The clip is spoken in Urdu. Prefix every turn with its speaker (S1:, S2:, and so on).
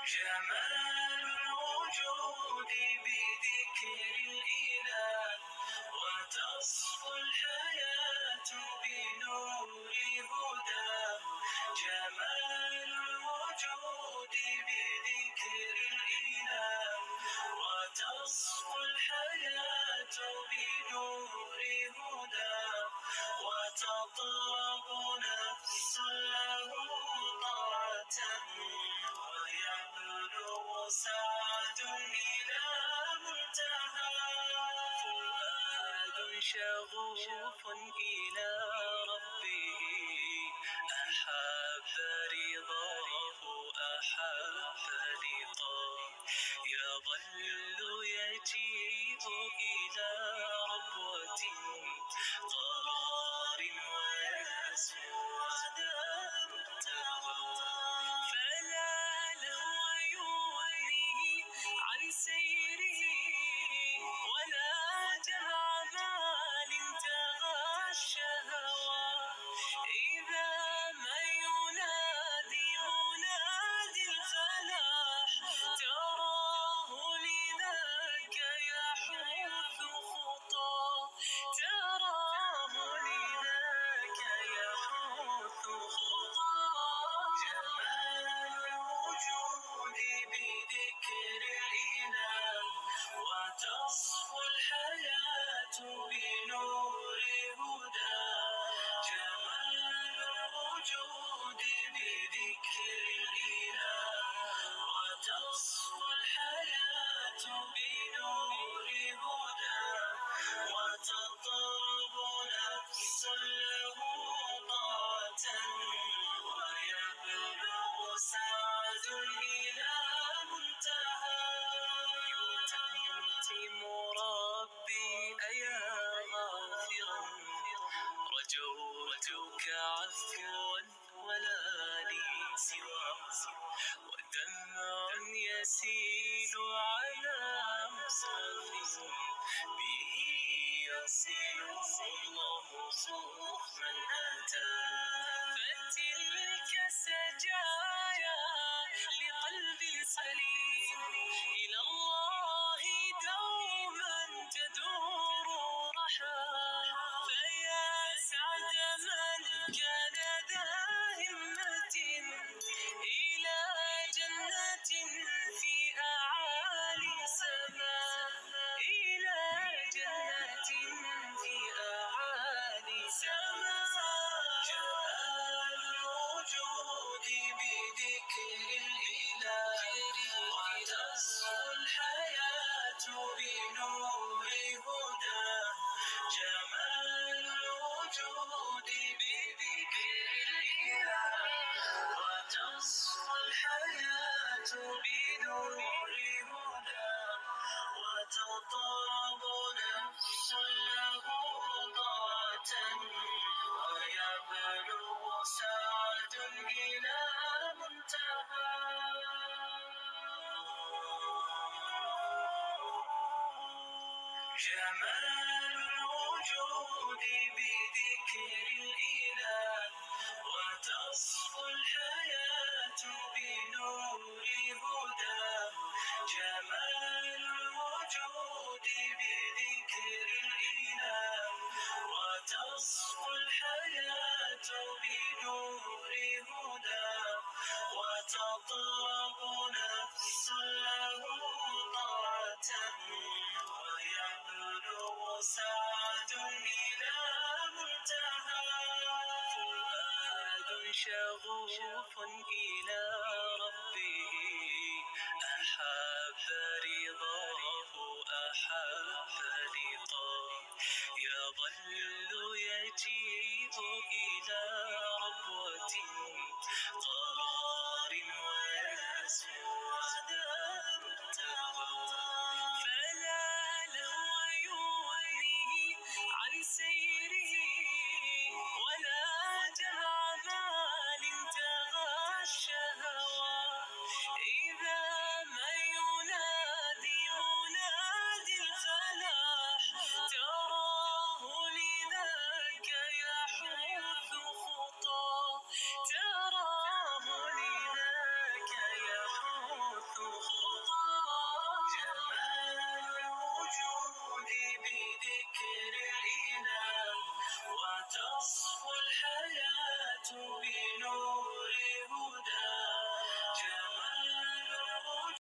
S1: جمال الوجود بذكر الإله، وتصفو الحياة بنور هداه. جمال الوجود بذكر الإله، وتصفو الحياة بنور هداه. وتطلب نفس له طاعة، ويبلغ سعد إلى منتهى. فؤاد شغوف إلى ربه، أحب رضاه أحب لقاه. يظل يجيء إلى ربوة قرار، ويسمو على منتهى. فلا لهو يغنيه عن سيره، ولا جمع مال تغى الشهوى. إذا ما ينادي منادي الفلاح، تراه لذاك يحث خطاه. تراه لذاك يحث خطاه. جمال الوجود بذكر الإله، وتصفو الحياة بنور هداه. جمال الوجود بذكر الإله، وتصفو الحياة بنور هداه. وتطرب نفس له طاعة، ويبلغ سعد إلى منتهى. يتم ربي أيا غافرا، رجوتك عفوا ولا لي سوى. ودمع يسيل على مصحف، به يصل الله صوف من أتى. فتلك سجايا لقلب سليم، إلى الله دوما تدور رحى. فيا سعد من كان ذا همة، إلى جنة في أعالي سماء. إلى جنة في أعالي سماء. جمال الوجود بذكر الإله، وتصفو الحياة بنور هداه. جمال الوجود بذكر الإله، وتصفو الحياة بنور هداه. وتطرب نفس له طاعة، ويبلغ سعد إلى منتهى. جمال الوجود بذكر الإله، وتصفو الحياة بنور هداه. جمال الوجود بذكر الإله، وتصفو الحياة بنور هداه. وتطلب نفس له طاعة، ويبلغ سعد إلى منتهى. فؤاد شغوف إلى ربه، أحب رضاه أحب لقاه. يظل يجيء إلى ربوة قرار، ويسمو على منتهى. فلا لهو يغنيه عن سيره، ولا جمع مال تغى الشهوى. إذا ما ينادي منادي الفلاح، تراه لذاك يحث خطاه.